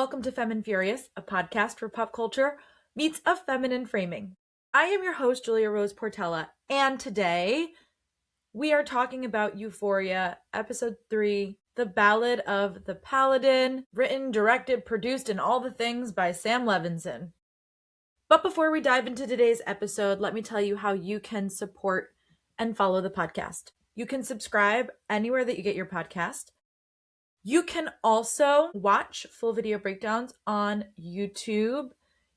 welcome to Femin Furious, a podcast where pop culture meets a feminine framing. I am your host, Julia Rose Portella, and today we are talking about Euphoria, Episode 3, The Ballad of the Paladin, written, directed, produced, and all the things by Sam Levinson. But before we dive into today's episode, let me tell you how you can support and follow the podcast. You can subscribe anywhere that you get your podcast. You can also watch full video breakdowns on YouTube.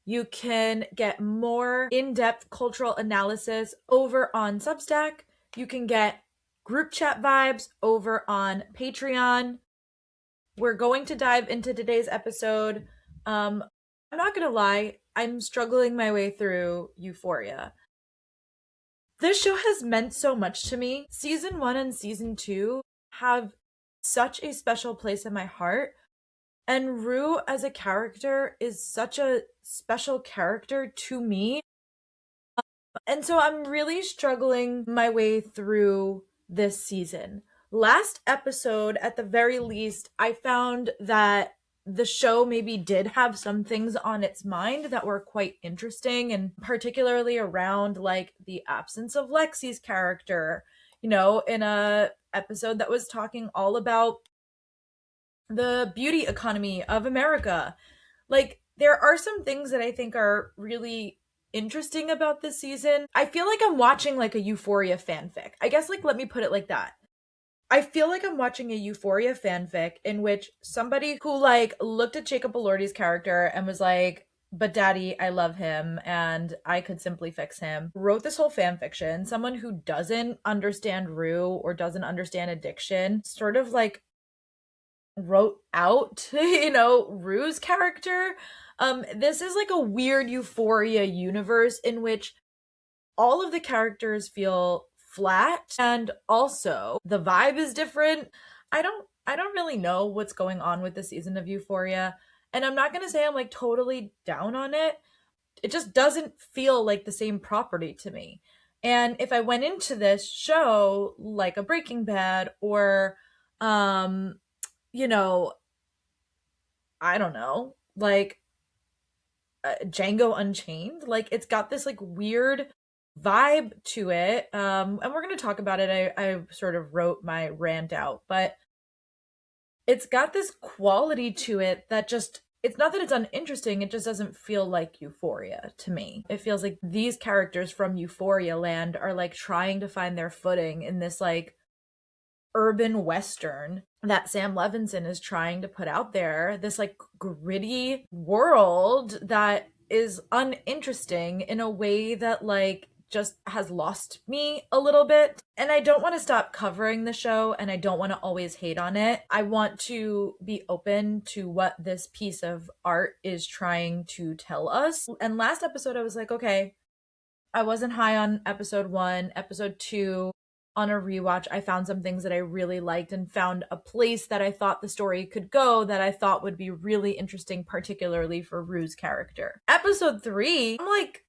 You can get more in-depth cultural analysis over on Substack. You can get group chat vibes over on Patreon. We're going to dive into today's episode. I'm not going to lie, I'm struggling my way through Euphoria. This show has meant so much to me. Season 1 and Season 2 have such a special place in my heart, and Rue as a character is such a special character to me, and so I'm really struggling my way through this season. Last episode, at the very least, I found that the show maybe did have some things on its mind that were quite interesting, and particularly around like the absence of Lexi's character, in a episode that was talking all about the beauty economy of America. Like, there are some things that I think are really interesting about this season. I feel like I'm watching like a Euphoria fanfic. I guess, like, let me put it like that. I feel like I'm watching a Euphoria fanfic in which somebody who like looked at Jacob Elordi's character and was like, but daddy, I love him and I could simply fix him, wrote this whole fan fiction. Someone who doesn't understand Rue or doesn't understand addiction sort of like wrote out, Rue's character. This is like a weird Euphoria universe in which all of the characters feel flat, and also the vibe is different. I don't really know what's going on with the season of Euphoria, and I'm not going to say I'm like totally down on it. It just doesn't feel like the same property to me. And if I went into this show like a Breaking Bad or I don't know, like Django Unchained, like it's got this like weird vibe to it, and we're going to talk about it. I sort of wrote my rant out, but it's got this quality to it that just, it's not that it's uninteresting, it just doesn't feel like Euphoria to me. It feels like these characters from Euphoria land are like trying to find their footing in this like urban western that Sam Levinson is trying to put out there, this like gritty world that is uninteresting in a way that like just has lost me a little bit. And I don't want to stop covering the show, and I don't want to always hate on it. I want to be open to what this piece of art is trying to tell us. And last episode I was like, okay, I wasn't high on episode 1. Episode 2, on a rewatch, I found some things that I really liked and found a place that I thought the story could go that I thought would be really interesting, particularly for Rue's character. Episode 3, I'm like,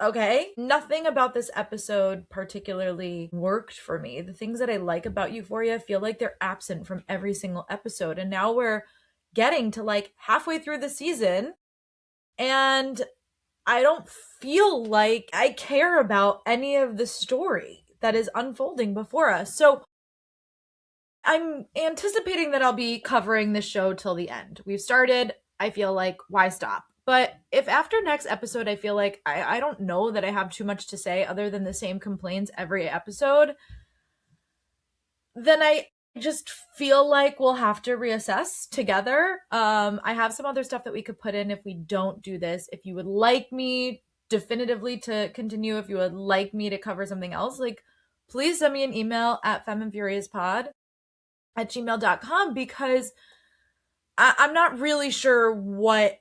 okay, nothing about this episode particularly worked for me. The things that I like about Euphoria feel like they're absent from every single episode. And now we're getting to like halfway through the season, and I don't feel like I care about any of the story that is unfolding before us. So I'm anticipating that I'll be covering this show till the end. We've started, I feel like, why stop? But if after next episode I feel like I don't know that I have too much to say other than the same complaints every episode, then I just feel like we'll have to reassess together. I have some other stuff that we could put in if we don't do this. If you would like me definitively to continue, if you would like me to cover something else, like, please send me an email at feminfuriouspod@gmail.com, because I'm not really sure what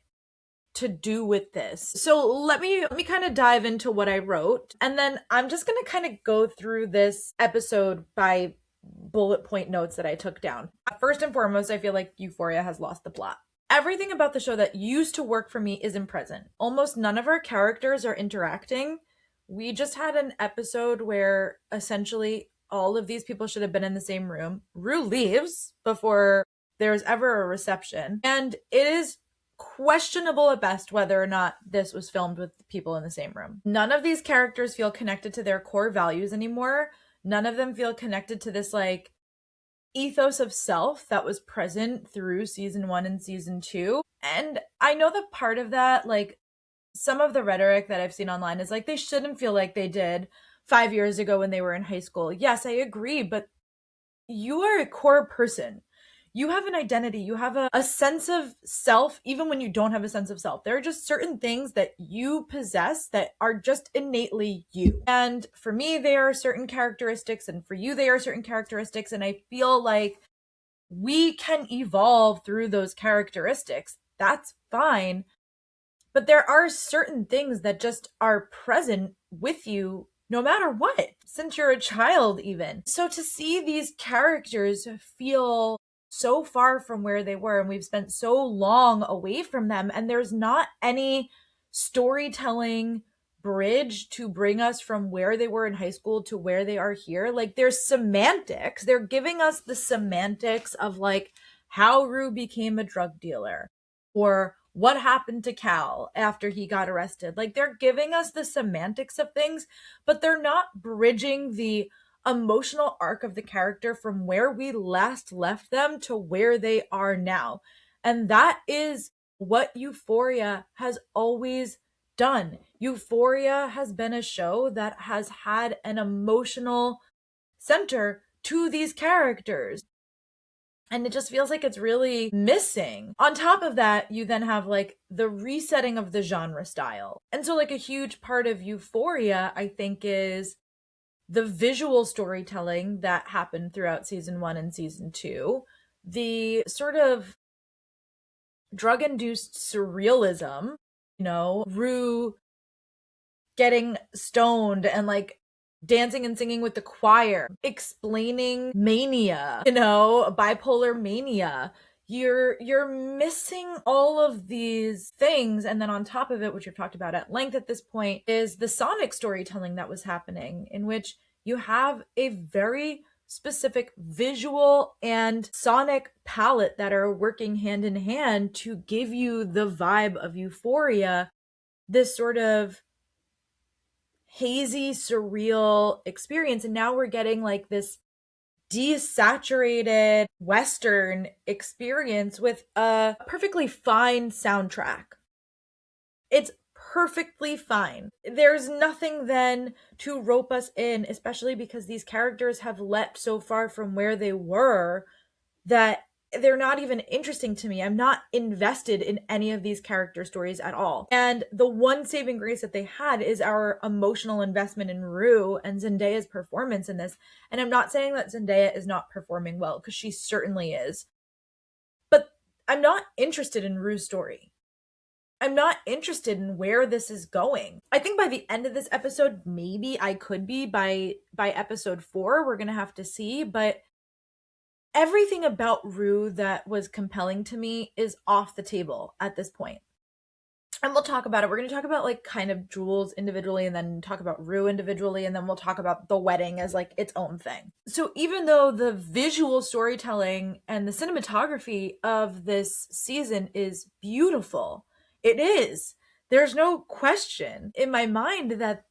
to do with this. So let me kind of dive into what I wrote, and then I'm just going to kind of go through this episode by bullet point notes that I took down. First and foremost, I feel like Euphoria has lost the plot. Everything about the show that used to work for me isn't present. Almost none of our characters are interacting. We just had an episode where essentially all of these people should have been in the same room. Rue leaves before there's ever a reception. And it is questionable at best whether or not this was filmed with people in the same room. None of these characters feel connected to their core values anymore. None of them feel connected to this like ethos of self that was present through season 1 and season 2. And I know that part of that, like some of the rhetoric that I've seen online is like they shouldn't feel like they did 5 years ago when they were in high school. Yes, I agree, but you are a core person. You have an identity. You have a sense of self, even when you don't have a sense of self. There are just certain things that you possess that are just innately you. And for me, they are certain characteristics, and for you, they are certain characteristics. And I feel like we can evolve through those characteristics. That's fine. But there are certain things that just are present with you no matter what, since you're a child, even. So to see these characters feel so far from where they were, and we've spent so long away from them, and there's not any storytelling bridge to bring us from where they were in high school to where they are here. Like, there's semantics. They're giving us the semantics of like how Rue became a drug dealer, or what happened to Cal after he got arrested. Like, they're giving us the semantics of things, but they're not bridging the emotional arc of the character from where we last left them to where they are now. And that is what Euphoria has always done. Euphoria has been a show that has had an emotional center to these characters. And it just feels like it's really missing. On top of that, you then have like the resetting of the genre style. And so like a huge part of Euphoria, I think, is the visual storytelling that happened throughout season 1 and season 2, the sort of drug-induced surrealism, Rue getting stoned and like dancing and singing with the choir, explaining mania, bipolar mania. You're missing all of these things. And then on top of it, which we've talked about at length at this point, is the sonic storytelling that was happening, in which you have a very specific visual and sonic palette that are working hand in hand to give you the vibe of Euphoria, this sort of hazy, surreal experience. And now we're getting like this desaturated Western experience with a perfectly fine soundtrack. It's perfectly fine. There's nothing then to rope us in, especially because these characters have leapt so far from where they were that they're not even interesting to me. I'm not invested in any of these character stories at all. And the one saving grace that they had is our emotional investment in Rue and Zendaya's performance in this. And I'm not saying that Zendaya is not performing well, because she certainly is. But I'm not interested in Rue's story. I'm not interested in where this is going. I think by the end of this episode, maybe I could be. By episode 4, we're going to have to see. But everything about Rue that was compelling to me is off the table at this point. And we'll talk about it. We're going to talk about like kind of Jules individually, and then talk about Rue individually, and then we'll talk about the wedding as like its own thing. So even though the visual storytelling and the cinematography of this season is beautiful, it is. There's no question in my mind that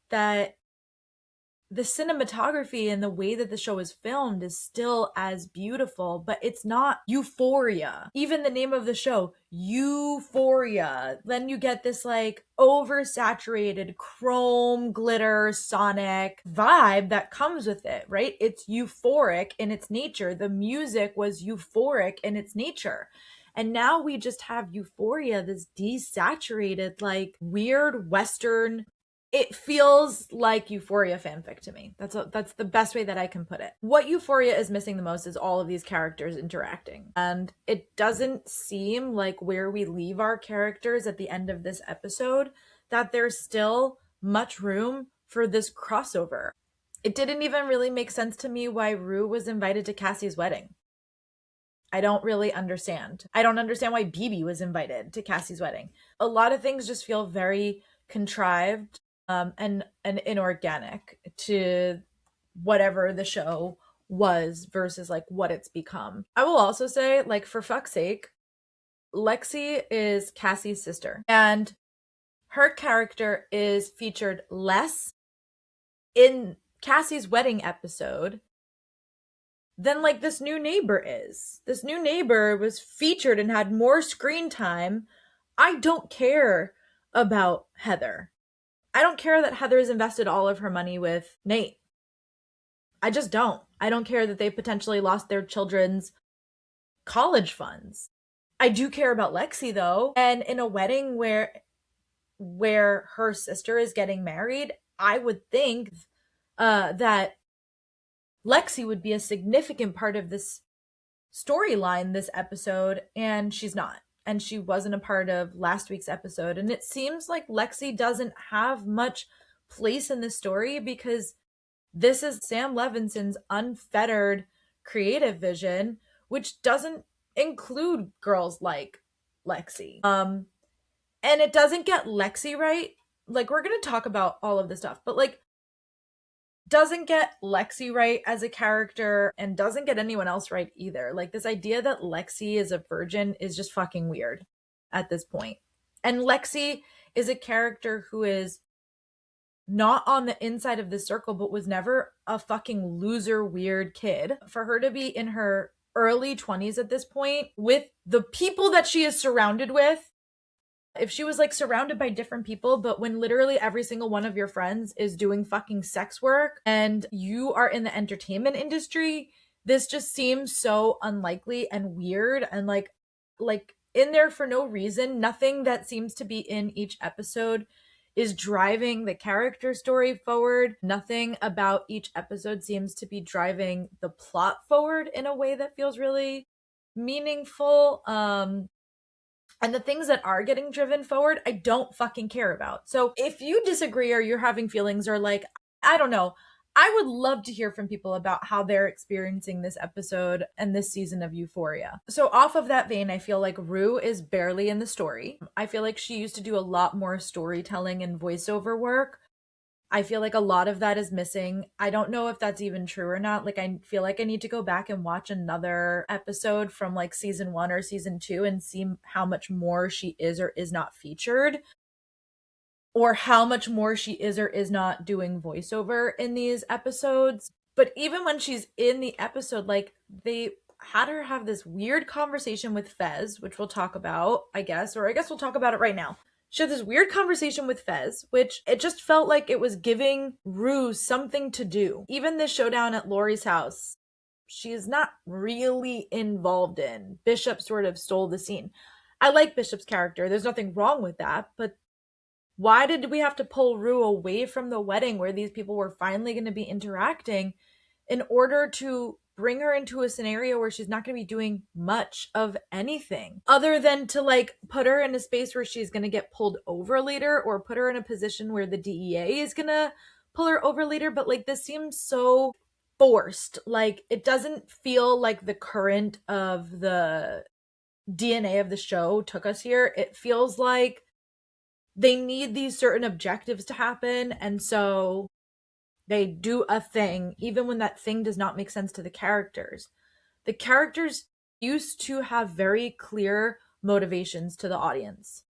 the cinematography and the way that the show is filmed is still as beautiful, but it's not Euphoria. Even the name of the show, Euphoria. Then you get this like oversaturated chrome, glitter, sonic vibe that comes with it, right? It's euphoric in its nature. The music was euphoric in its nature. And now we just have Euphoria, this desaturated, like weird Western. It feels like Euphoria fanfic to me. That's the best way that I can put it. What Euphoria is missing the most is all of these characters interacting. And it doesn't seem like where we leave our characters at the end of this episode, that there's still much room for this crossover. It didn't even really make sense to me why Rue was invited to Cassie's wedding. I don't really understand. I don't understand why BB was invited to Cassie's wedding. A lot of things just feel very contrived and inorganic to whatever the show was versus like what it's become. I will also say, like, for fuck's sake, Lexi is Cassie's sister, and her character is featured less in Cassie's wedding episode than like this new neighbor is. This new neighbor was featured and had more screen time. I don't care about Heather. I don't care that Heather's invested all of her money with Nate. I just don't. I don't care that they potentially lost their children's college funds. I do care about Lexi though. And in a wedding where her sister is getting married, I would think that Lexi would be a significant part of this storyline this episode, and she's not. And she wasn't a part of last week's episode. And it seems like Lexi doesn't have much place in the story because this is Sam Levinson's unfettered creative vision, which doesn't include girls like Lexi. And it doesn't get Lexi right. Like, we're going to talk about all of this stuff, but like, doesn't get Lexi right as a character and doesn't get anyone else right either. Like, this idea that Lexi is a virgin is just fucking weird at this point. And Lexi is a character who is not on the inside of the circle, but was never a fucking loser, weird kid. For her to be in her early 20s at this point with the people that she is surrounded with, if she was like surrounded by different people, but when literally every single one of your friends is doing fucking sex work and you are in the entertainment industry, this just seems so unlikely and weird and like in there for no reason. Nothing that seems to be in each episode is driving the character story forward. Nothing about each episode seems to be driving the plot forward in a way that feels really meaningful. And the things that are getting driven forward, I don't fucking care about. So if you disagree or you're having feelings or like, I don't know, I would love to hear from people about how they're experiencing this episode and this season of Euphoria. So off of that vein, I feel like Rue is barely in the story. I feel like she used to do a lot more storytelling and voiceover work. I feel like a lot of that is missing. I don't know if that's even true or not. Like, I feel like I need to go back and watch another episode from like season 1 or season 2 and see how much more she is or is not featured, or how much more she is or is not doing voiceover in these episodes. But even when she's in the episode, like, they had her have this weird conversation with Fez, which we'll talk about, I guess we'll talk about it right now. She had this weird conversation with Fez, which it just felt like it was giving Rue something to do. Even this showdown at Lori's house, she is not really involved in. Bishop sort of stole the scene. I like Bishop's character. There's nothing wrong with that. But why did we have to pull Rue away from the wedding where these people were finally going to be interacting in order to bring her into a scenario where she's not going to be doing much of anything other than to like put her in a space where she's going to get pulled over later, or put her in a position where the DEA is going to pull her over later? But like, this seems so forced. Like, it doesn't feel like the current of the DNA of the show took us here. It feels like they need these certain objectives to happen, and so they do a thing, even when that thing does not make sense to the characters. The characters used to have very clear motivations to the audience.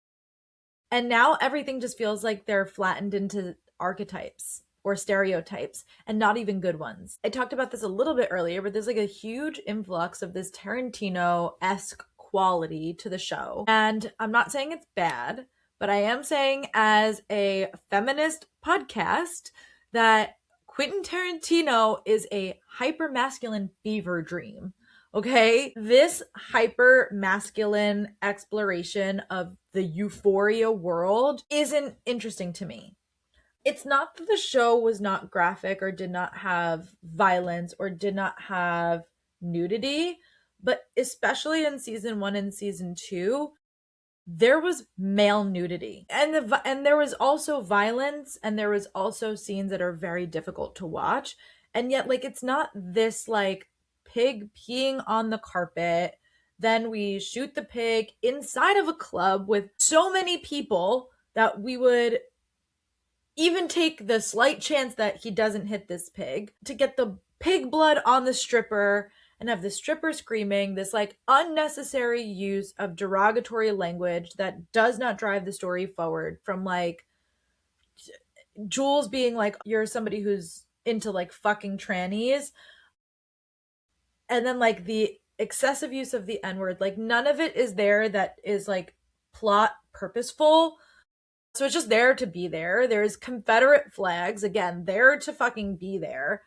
And now everything just feels like they're flattened into archetypes or stereotypes, and not even good ones. I talked about this a little bit earlier, but there's like a huge influx of this Tarantino-esque quality to the show. And I'm not saying it's bad, but I am saying, as a feminist podcast, that Quentin Tarantino is a hyper-masculine fever dream, okay? This hyper-masculine exploration of the Euphoria world isn't interesting to me. It's not that the show was not graphic or did not have violence or did not have nudity, but especially in season 1 and season 2, there was male nudity, and there was also violence, and there was also scenes that are very difficult to watch. And yet, like, it's not this like pig peeing on the carpet, then we shoot the pig inside of a club with so many people that we would even take the slight chance that he doesn't hit this pig to get the pig blood on the stripper and have the stripper screaming, this like unnecessary use of derogatory language that does not drive the story forward, from like Jules being like, you're somebody who's into like fucking trannies, and then like the excessive use of the N-word. Like none of it is there that is like plot purposeful. So it's just there to be there. There's Confederate flags, again, there to fucking be there.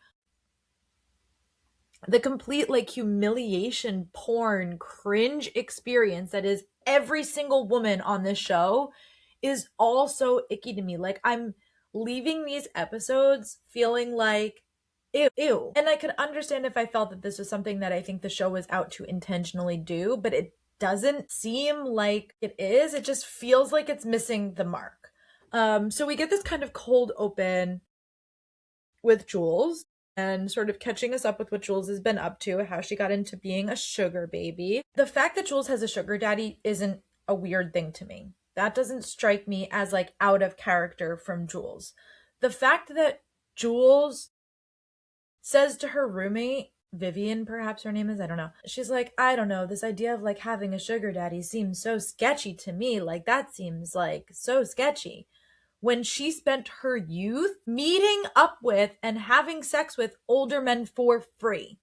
The complete like humiliation porn cringe experience that is every single woman on this show is also icky to me. Like I'm leaving these episodes feeling like ew. And I could understand if I felt that this was something that I think the show was out to intentionally do, but it doesn't seem like it is. It just feels like it's missing the mark. So we get this kind of cold open with Jules and sort of catching us up with what Jules has been up to, how she got into being a sugar baby. The fact that Jules has a sugar daddy isn't a weird thing to me. That doesn't strike me as like out of character from Jules. The fact that Jules says to her roommate, Vivian, perhaps her name is, I don't know. She's like, I don't know, this idea of like having a sugar daddy seems so sketchy to me. Like that seems like so sketchy, when she spent her youth meeting up with and having sex with older men for free.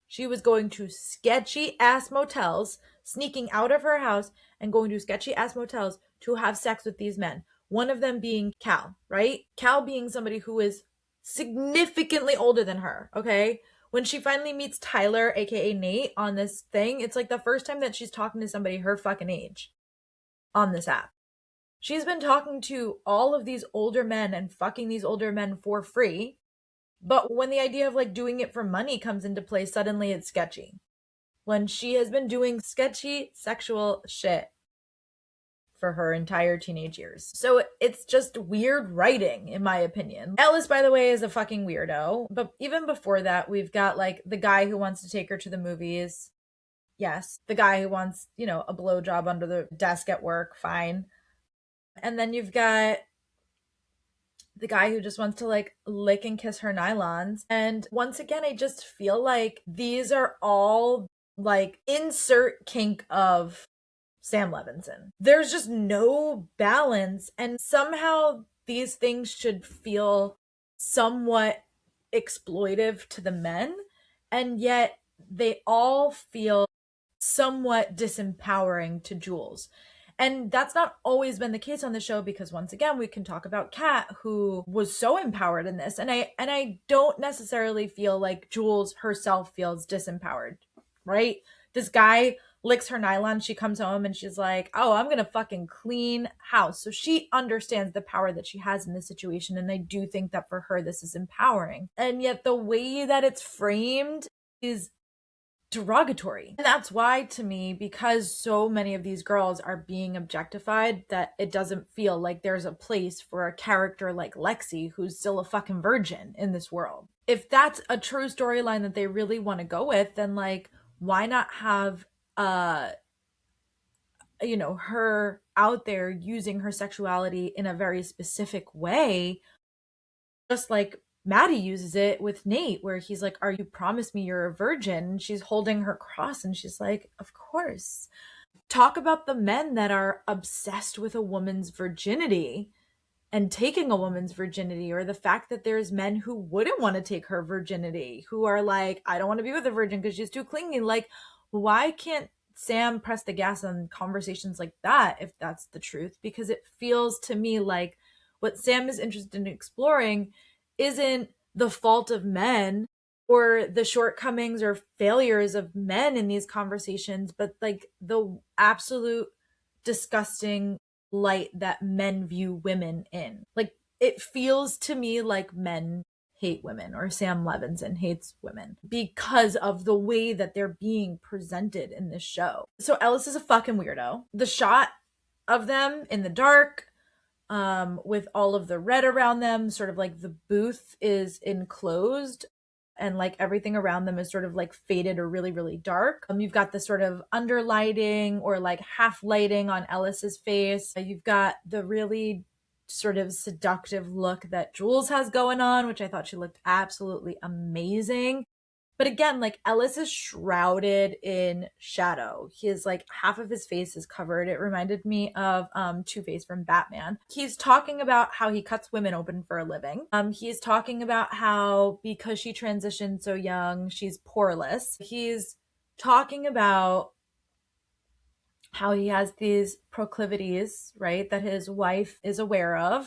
She was going to sketchy ass motels, sneaking out of her house and going to sketchy ass motels to have sex with these men. One of them being Cal, right? Cal being somebody who is significantly older than her, okay? When she finally meets Tyler, aka Nate, on this thing, it's like the first time that she's talking to somebody her fucking age on this app. She's been talking to all of these older men and fucking these older men for free. But when the idea of like doing it for money comes into play, suddenly it's sketchy. When she has been doing sketchy sexual shit for her entire teenage years. So it's just weird writing, in my opinion. Ellis, by the way, is a fucking weirdo. But even before that, we've got like the guy who wants to take her to the movies. Yes. The guy who wants, you know, a blowjob under the desk at work. Fine. And then you've got the guy who just wants to like lick and kiss her nylons. And once again, I just feel like these are all like insert kink of Sam Levinson. There's just no balance. And somehow these things should feel somewhat exploitive to the men. And yet they all feel somewhat disempowering to Jules. And that's not always been the case on the show, because once again, we can talk about Kat, who was so empowered in this. And I don't necessarily feel like Jules herself feels disempowered, right? This guy licks her nylon, she comes home and she's like, oh, I'm gonna fucking clean house. So she understands the power that she has in this situation. And I do think that for her, this is empowering. And yet the way that it's framed is derogatory. And that's why, to me, because so many of these girls are being objectified, that it doesn't feel like there's a place for a character like Lexi, who's still a fucking virgin in this world. If that's a true storyline that they really want to go with, then like, why not have you know, her out there using her sexuality in a very specific way, just like Maddie uses it with Nate, where he's like, are you promise me you're a virgin? And she's holding her cross and she's like, of course. Talk about the men that are obsessed with a woman's virginity and taking a woman's virginity, or the fact that there's men who wouldn't want to take her virginity, who are like, I don't want to be with a virgin because she's too clingy. Like, why can't Sam press the gas on conversations like that if that's the truth? Because it feels to me like what Sam is interested in exploring isn't the fault of men or the shortcomings or failures of men in these conversations, but like the absolute disgusting light that men view women in. Like, it feels to me like men hate women, or Sam Levinson hates women, because of the way that they're being presented in this show. So Ellis is a fucking weirdo. The shot of them in the dark, with all of the red around them, sort of like the booth is enclosed and like everything around them is sort of like faded or really, really dark. You've got the sort of underlighting or like half lighting on Ellis's face. You've got the really sort of seductive look that Jules has going on, which I thought she looked absolutely amazing. But again, like Ellis is shrouded in shadow. He is like half of his face is covered. It reminded me of Two-Face from Batman. He's talking about how he cuts women open for a living. He's talking about how because she transitioned so young, she's poreless. He's talking about how he has these proclivities, right, that his wife is aware of.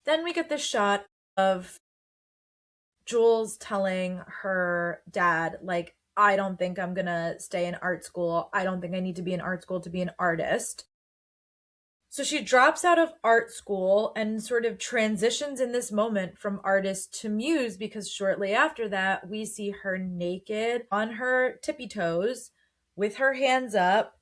Then we get this shot of Jules telling her dad, like, I don't think I'm gonna stay in art school. I don't think I need to be in art school to be an artist. So she drops out of art school and sort of transitions in this moment from artist to muse, because shortly after that, we see her naked on her tippy toes with her hands up,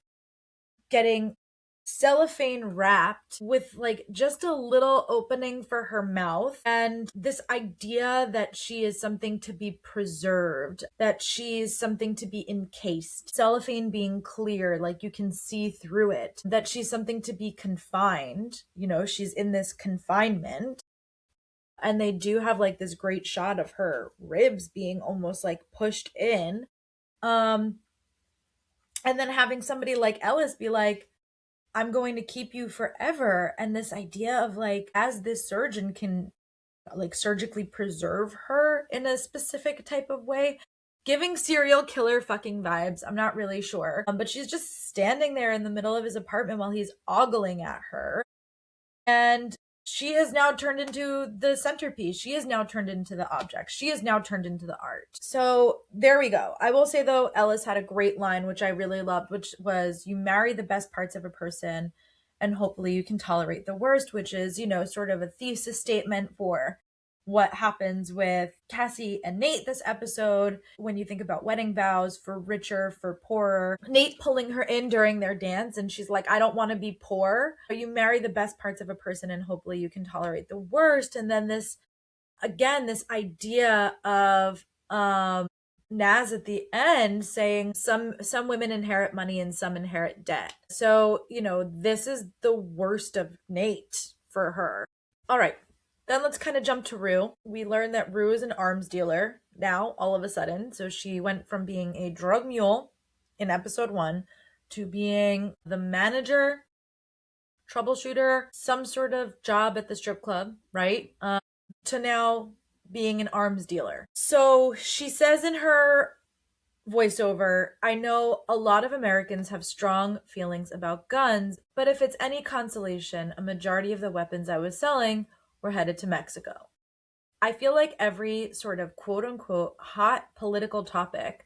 getting cellophane wrapped with like just a little opening for her mouth, and this idea that she is something to be preserved, that she's something to be encased, cellophane being clear, like you can see through it, that she's something to be confined, you know, she's in this confinement. And they do have like this great shot of her ribs being almost like pushed in, and then having somebody like Ellis be like, I'm going to keep you forever. And this idea of like, as this surgeon can like surgically preserve her in a specific type of way, giving serial killer fucking vibes. I'm not really sure. But she's just standing there in the middle of his apartment while he's ogling at her. And she has now turned into the centerpiece. She has now turned into the object. She has now turned into the art. So there we go. I will say though, Ellis had a great line, which I really loved, which was, you marry the best parts of a person and hopefully you can tolerate the worst, which is, you know, sort of a thesis statement for what happens with Cassie and Nate this episode. When you think about wedding vows, for richer, for poorer, Nate pulling her in during their dance and she's like, I don't want to be poor. You marry the best parts of a person and hopefully you can tolerate the worst. And then this, again, this idea of Naz at the end saying some women inherit money and some inherit debt. So, you know, this is the worst of Nate for her. All right. Then let's kind of jump to Rue. We learn that Rue is an arms dealer now, all of a sudden. So she went from being a drug mule in episode 1 to being the manager, troubleshooter, some sort of job at the strip club, right? To now being an arms dealer. So she says in her voiceover, I know a lot of Americans have strong feelings about guns, but if it's any consolation, a majority of the weapons I was selling were headed to Mexico. I feel like every sort of quote unquote hot political topic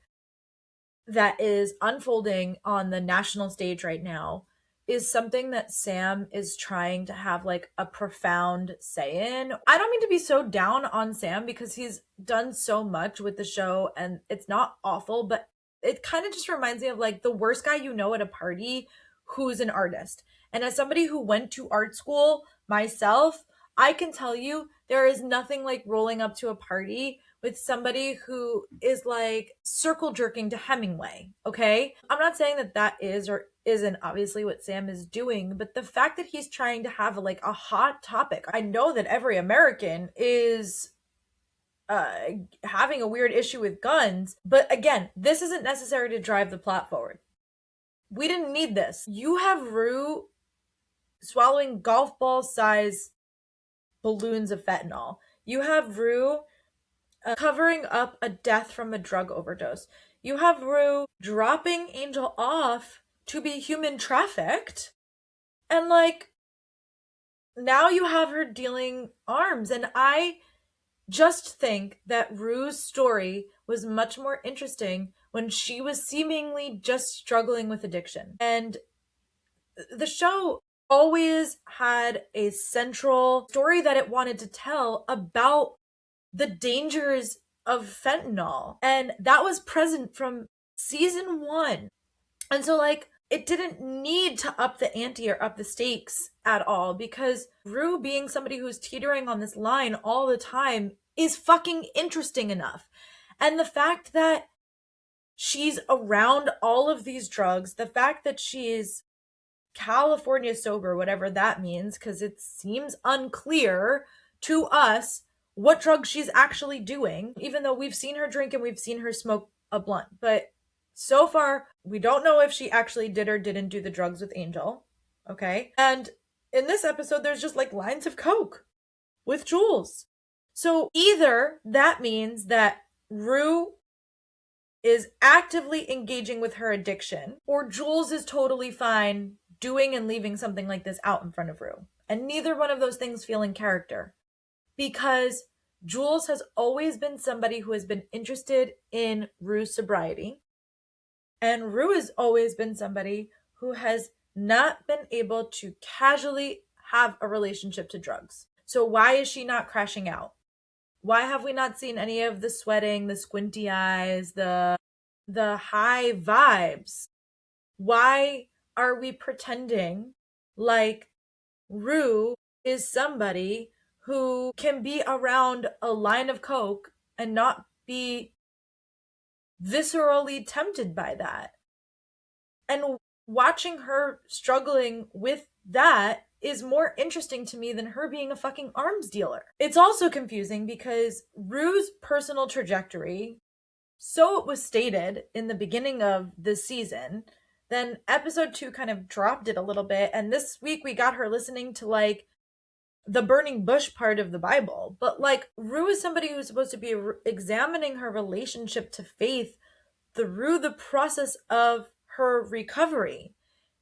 that is unfolding on the national stage right now is something that Sam is trying to have like a profound say in. I don't mean to be so down on Sam because he's done so much with the show and it's not awful, but it kind of just reminds me of like the worst guy you know at a party who's an artist. And as somebody who went to art school myself, I can tell you there is nothing like rolling up to a party with somebody who is like circle jerking to Hemingway, okay? I'm not saying that that is or isn't obviously what Sam is doing, but the fact that he's trying to have like a hot topic. I know that every American is having a weird issue with guns, but again, this isn't necessary to drive the plot forward. We didn't need this. You have Rue swallowing golf ball size balloons of fentanyl. You have Rue covering up a death from a drug overdose. You have Rue dropping Angel off to be human trafficked. And like, now you have her dealing arms. And I just think that Rue's story was much more interesting when she was seemingly just struggling with addiction. And the show always had a central story that it wanted to tell about the dangers of fentanyl. And that was present from season 1. And so like, it didn't need to up the ante or up the stakes at all, because Rue being somebody who's teetering on this line all the time is fucking interesting enough. And the fact that she's around all of these drugs, the fact that she's California sober, whatever that means, because it seems unclear to us what drugs she's actually doing, even though we've seen her drink and we've seen her smoke a blunt. But so far, we don't know if she actually did or didn't do the drugs with Angel. Okay. And in this episode, there's just like lines of coke with Jules. So either that means that Rue is actively engaging with her addiction, or Jules is totally fine doing and leaving something like this out in front of Rue. And neither one of those things feel in character, because Jules has always been somebody who has been interested in Rue's sobriety. And Rue has always been somebody who has not been able to casually have a relationship to drugs. So why is she not crashing out? Why have we not seen any of the sweating, the squinty eyes, the high vibes? Why are we pretending like Rue is somebody who can be around a line of coke and not be viscerally tempted by that? And watching her struggling with that is more interesting to me than her being a fucking arms dealer. It's also confusing because Rue's personal trajectory, so it was stated in the beginning of the season, then episode 2 kind of dropped it a little bit, and this week we got her listening to like the burning bush part of the Bible. But like, Rue is somebody who's supposed to be examining her relationship to faith through the process of her recovery,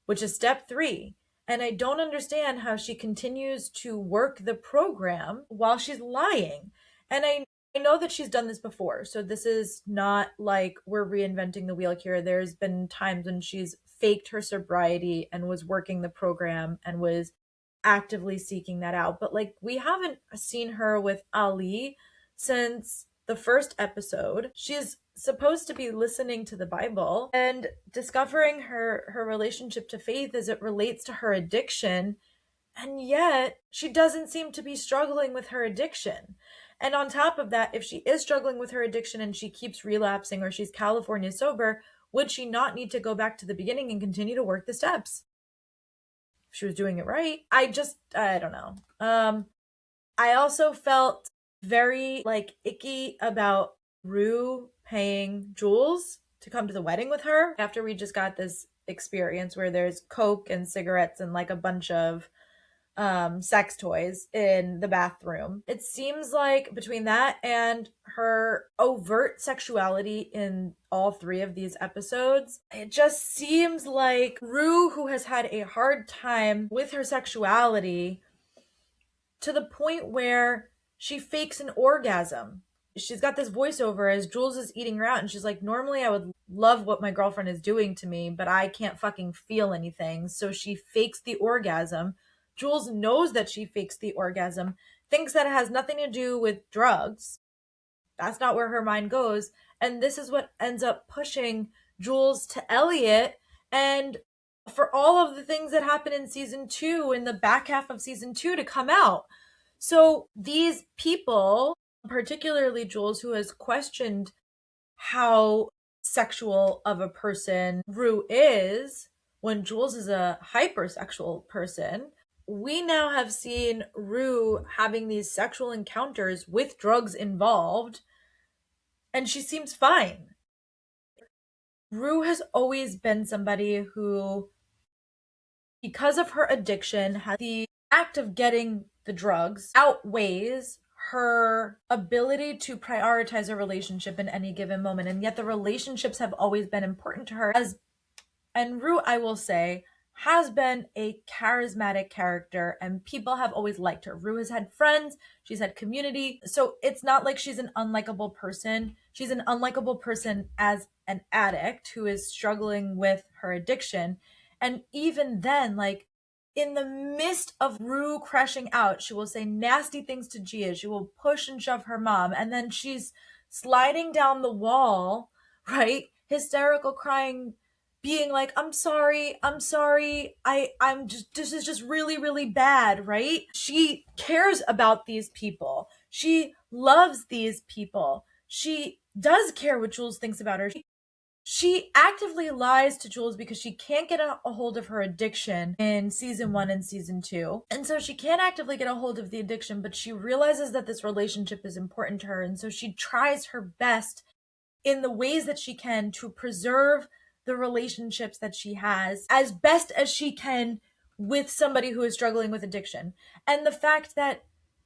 which is step 3. And I don't understand how she continues to work the program while she's lying. And I know that she's done this before, so this is not like we're reinventing the wheel here. There's been times when she's faked her sobriety and was working the program and was actively seeking that out. But like, we haven't seen her with Ali since the first episode. She's supposed to be listening to the Bible and discovering her relationship to faith as it relates to her addiction, and yet she doesn't seem to be struggling with her addiction. And on top of that, if she is struggling with her addiction and she keeps relapsing, or she's California sober, would she not need to go back to the beginning and continue to work the steps if she was doing it right? I don't know. I also felt very like icky about Rue paying Jules to come to the wedding with her after we just got this experience where there's coke and cigarettes and like a bunch of sex toys in the bathroom. It seems like between that and her overt sexuality in all 3 of these episodes, it just seems like Rue, who has had a hard time with her sexuality to the point where she fakes an orgasm. She's got this voiceover as Jules is eating her out, and she's like, normally I would love what my girlfriend is doing to me, but I can't fucking feel anything. So she fakes the orgasm. Jules knows that she fakes the orgasm, thinks that it has nothing to do with drugs. That's not where her mind goes. And this is what ends up pushing Jules to Elliot, and for all of the things that happen in season 2, in the back half of season 2, to come out. So these people, particularly Jules, who has questioned how sexual of a person Rue is, when Jules is a hypersexual person, we now have seen Rue having these sexual encounters with drugs involved, and she seems fine. Rue has always been somebody who, because of her addiction, has the act of getting the drugs outweighs her ability to prioritize a relationship in any given moment. And yet the relationships have always been important to her. And Rue, I will say, has been a charismatic character, and people have always liked her. Rue has had friends, she's had community, so it's not like she's an unlikable person. She's an unlikable person as an addict who is struggling with her addiction. And even then, like, in the midst of Rue crashing out, she will say nasty things to Gia. She will push and shove her mom, and then she's sliding down the wall, right? Hysterical, crying, being like, I'm sorry, I'm just, this is just really, really bad, right? She cares about these people. She loves these people. She does care what Jules thinks about her. she actively lies to Jules because she can't get a hold of her addiction in season 1 and season 2. And so she can't actively get a hold of the addiction, but she realizes that this relationship is important to her. And so she tries her best in the ways that she can to preserve the relationships that she has as best as she can with somebody who is struggling with addiction. And the fact that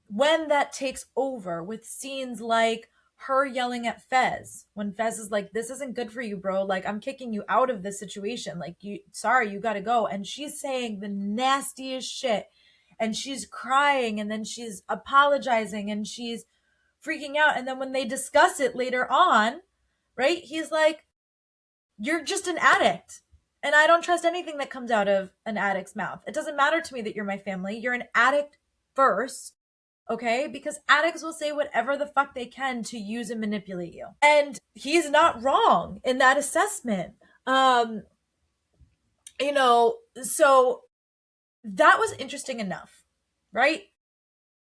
when that takes over with scenes like her yelling at Fez, when Fez is like, this isn't good for you, bro. Like, I'm kicking you out of this situation. Like, sorry, you gotta go. And she's saying the nastiest shit. And she's crying, and then she's apologizing, and she's freaking out. And then when they discuss it later on, right, he's like, you're just an addict. And I don't trust anything that comes out of an addict's mouth. It doesn't matter to me that you're my family. You're an addict first. Okay, because addicts will say whatever the fuck they can to use and manipulate you. And he's not wrong in that assessment. You know, so that was interesting enough, right?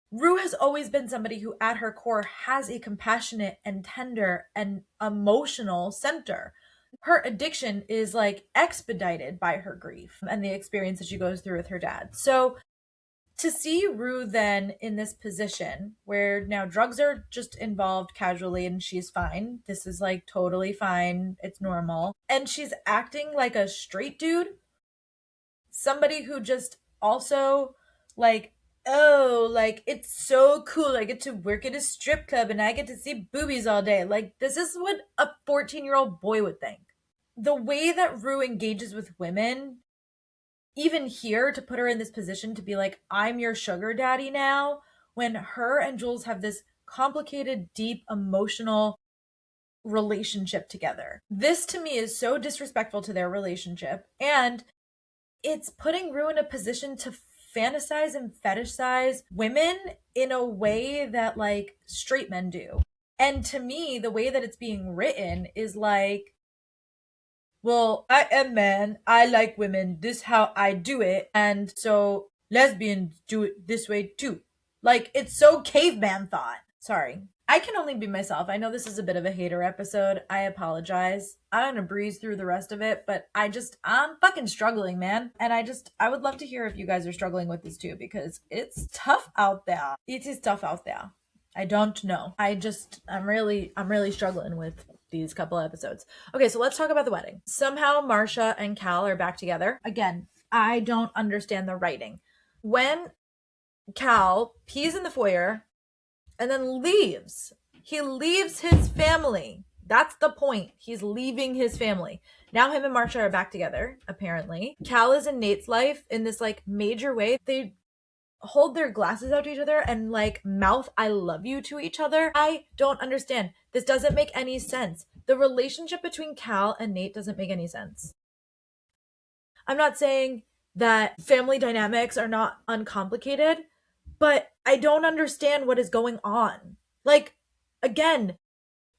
Rue has always been somebody who at her core has a compassionate and tender and emotional center. Her addiction is like expedited by her grief and the experience that she goes through with her dad. So to see Rue then in this position where now drugs are just involved casually and she's fine. This is like totally fine. It's normal. And she's acting like a straight dude. Somebody who just also like, oh, like it's so cool. I get to work at a strip club and I get to see boobies all day. Like, this is what a 14-year-old boy would think. The way that Rue engages with women, even here, to put her in this position to be like, I'm your sugar daddy now, when her and Jules have this complicated, deep, emotional relationship together. This to me is so disrespectful to their relationship. And it's putting Rue in a position to fantasize and fetishize women in a way that like straight men do. And to me, the way that it's being written is like, well, I am man, I like women, this how I do it, and so lesbians do it this way too. Like, it's so caveman thought. Sorry. I can only be myself. I know this is a bit of a hater episode. I apologize. I'm gonna breeze through the rest of it, but I'm fucking struggling, man. And I would love to hear if you guys are struggling with this too, because it's tough out there. It is tough out there. I don't know. I'm really struggling with these couple episodes. Okay, so let's talk about the wedding. Somehow Marcia and Cal are back together. Again, I don't understand the writing. When Cal pees in the foyer and then leaves, he leaves his family. That's the point. He's leaving his family. Now him and Marcia are back together, apparently. Cal is in Nate's life in this like major way. They hold their glasses out to each other and like mouth I love you to each other. I don't understand. This doesn't make any sense. The relationship between Cal and Nate doesn't make any sense. I'm not saying that family dynamics are not uncomplicated, but I don't understand what is going on. Like, again,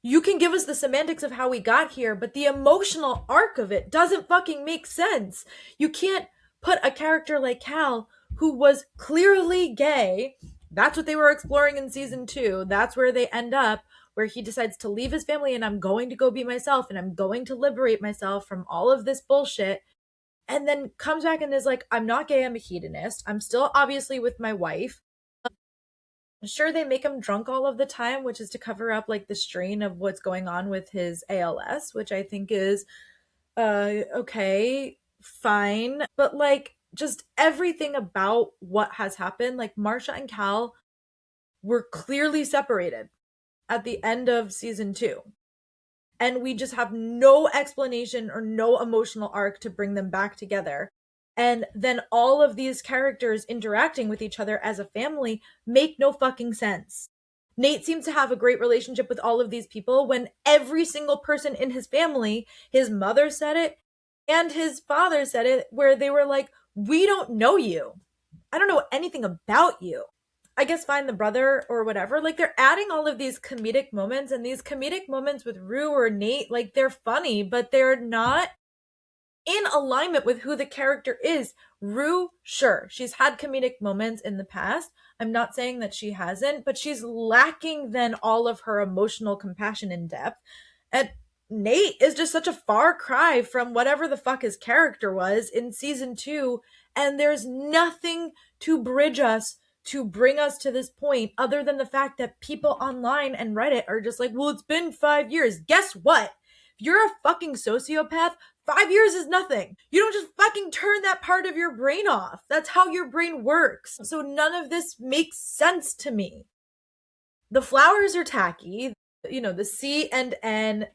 you can give us the semantics of how we got here, but the emotional arc of it doesn't fucking make sense. You can't put a character like Cal, who was clearly gay. That's what they were exploring in season 2. That's where they end up, where he decides to leave his family and I'm going to go be myself and I'm going to liberate myself from all of this bullshit. And then comes back and is like, I'm not gay, I'm a hedonist. I'm still obviously with my wife. Sure, they make him drunk all of the time, which is to cover up like the strain of what's going on with his ALS, which I think is okay, fine. But like, just everything about what has happened, like Marcia and Cal were clearly separated at the end of season 2. And we just have no explanation or no emotional arc to bring them back together. And then all of these characters interacting with each other as a family make no fucking sense. Nate seems to have a great relationship with all of these people when every single person in his family, his mother said it and his father said it, where they were like, we don't know you. I don't know anything about you. I guess find the brother or whatever. Like, they're adding all of these comedic moments, and these comedic moments with Rue or Nate, like, they're funny, but they're not in alignment with who the character is. Rue, sure, she's had comedic moments in the past. I'm not saying that she hasn't, but she's lacking then all of her emotional compassion and depth. And Nate is just such a far cry from whatever the fuck his character was in season 2, and there's nothing to bridge us to bring us to this point other than the fact that people online and Reddit are just like, well, it's been 5 years. Guess what? If you're a fucking sociopath, 5 years is nothing. You don't just fucking turn that part of your brain off. That's how your brain works. So none of this makes sense to me. The flowers are tacky. The C and N,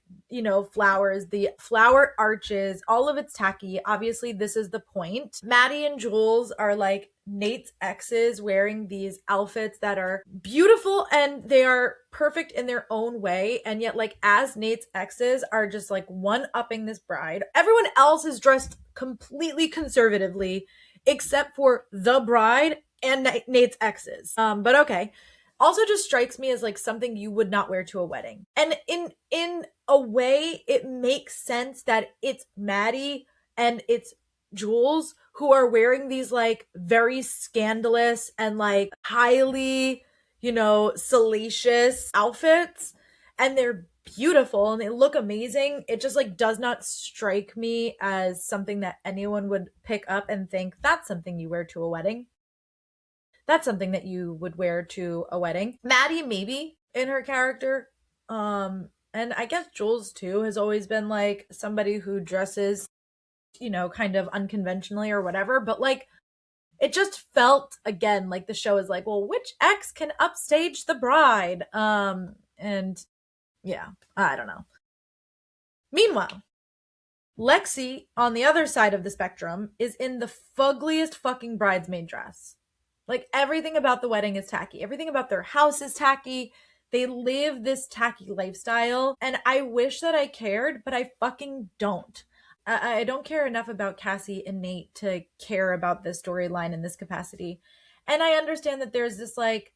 flowers, the flower arches, all of it's tacky. Obviously, this is the point. Maddie and Jules are like Nate's exes wearing these outfits that are beautiful and they are perfect in their own way. And yet, like, as Nate's exes are just like one-upping this bride, everyone else is dressed completely conservatively except for the bride and Nate's exes. But okay. Also just strikes me as like something you would not wear to a wedding. And in a way, it makes sense that it's Maddie and it's Jules who are wearing these like very scandalous and like highly, salacious outfits, and they're beautiful and they look amazing. It just like does not strike me as something that anyone would pick up and think that's something you wear to a wedding. That's something that you would wear to a wedding. Maddie, maybe in her character. And I guess Jules too has always been like somebody who dresses, kind of unconventionally or whatever. But like, it just felt again like the show is like, well, which ex can upstage the bride? And yeah, I don't know. Meanwhile, Lexi, on the other side of the spectrum, is in the fuggliest fucking bridesmaid dress. Like, everything about the wedding is tacky. Everything about their house is tacky. They live this tacky lifestyle. And I wish that I cared, but I fucking don't. I don't care enough about Cassie and Nate to care about this storyline in this capacity. And I understand that there's this like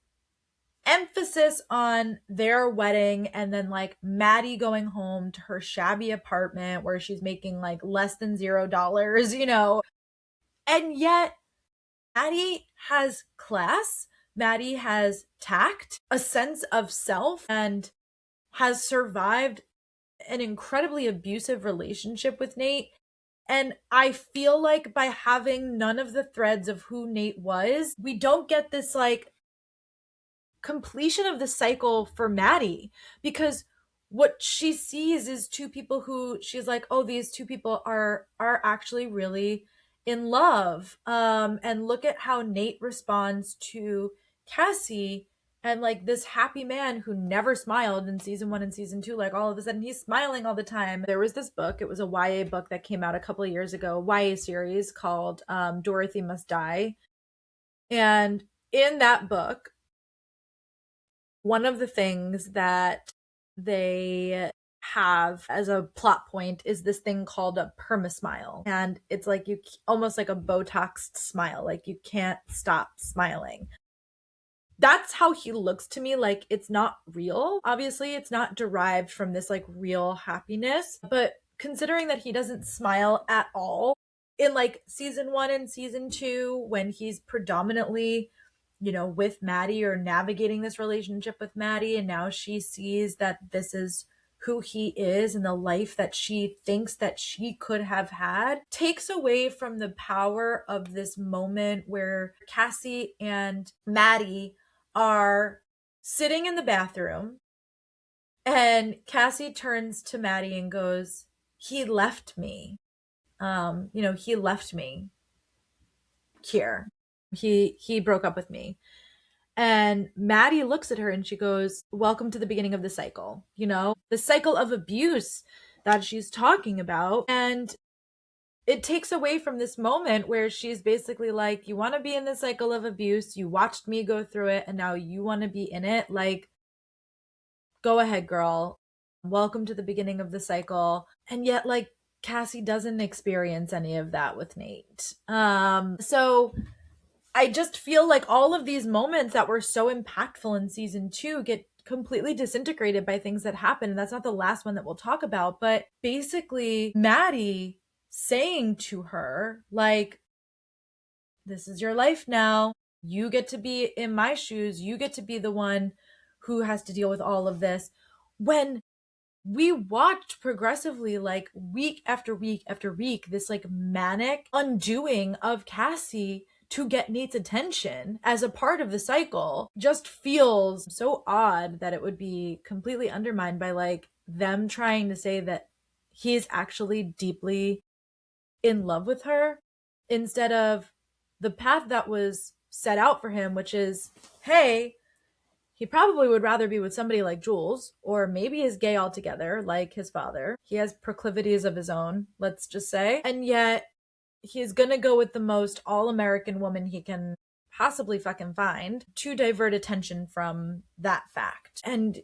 emphasis on their wedding and then like Maddie going home to her shabby apartment where she's making like less than $0, And yet Maddie has class, Maddie has tact, a sense of self, and has survived an incredibly abusive relationship with Nate. And I feel like by having none of the threads of who Nate was, we don't get this like completion of the cycle for Maddie, because what she sees is two people who she's like, oh, these two people are actually really in love. And look at how Nate responds to Cassie, and like this happy man who never smiled in season 1 and season 2, like all of a sudden he's smiling all the time. There was this book, it was a YA book that came out a couple of years ago, YA series called Dorothy Must Die. And in that book, one of the things that they have as a plot point is this thing called a perma-smile. And it's like you almost like a Botoxed smile, like you can't stop smiling. That's how he looks to me. Like, it's not real. Obviously, it's not derived from this like real happiness, but considering that he doesn't smile at all in like season 1 and season 2, when he's predominantly with Maddie or navigating this relationship with Maddie, and now she sees that this is who he is and the life that she thinks that she could have had, takes away from the power of this moment where Cassie and Maddie are sitting in the bathroom and Cassie turns to Maddie and goes, he left me. He left me here. He broke up with me. And Maddie looks at her and she goes, welcome to the beginning of the cycle, the cycle of abuse that she's talking about. And it takes away from this moment where she's basically like, you want to be in the cycle of abuse, you watched me go through it, and now you want to be in it. Like, go ahead, girl. Welcome to the beginning of the cycle. And yet, like, Cassie doesn't experience any of that with Nate. So I just feel like all of these moments that were so impactful in season 2 get completely disintegrated by things that happen. And that's not the last one that we'll talk about. But basically, Maddie saying to her, like, this is your life now. You get to be in my shoes. You get to be the one who has to deal with all of this. When we watched progressively, like week after week after week, this like manic undoing of Cassie to get Nate's attention as a part of the cycle just feels so odd that it would be completely undermined by like them trying to say that he's actually deeply in love with her instead of the path that was set out for him, which is, hey, he probably would rather be with somebody like Jules, or maybe is gay altogether, like his father. He has proclivities of his own, let's just say. And yet, he's gonna go with the most all-American woman he can possibly fucking find to divert attention from that fact. And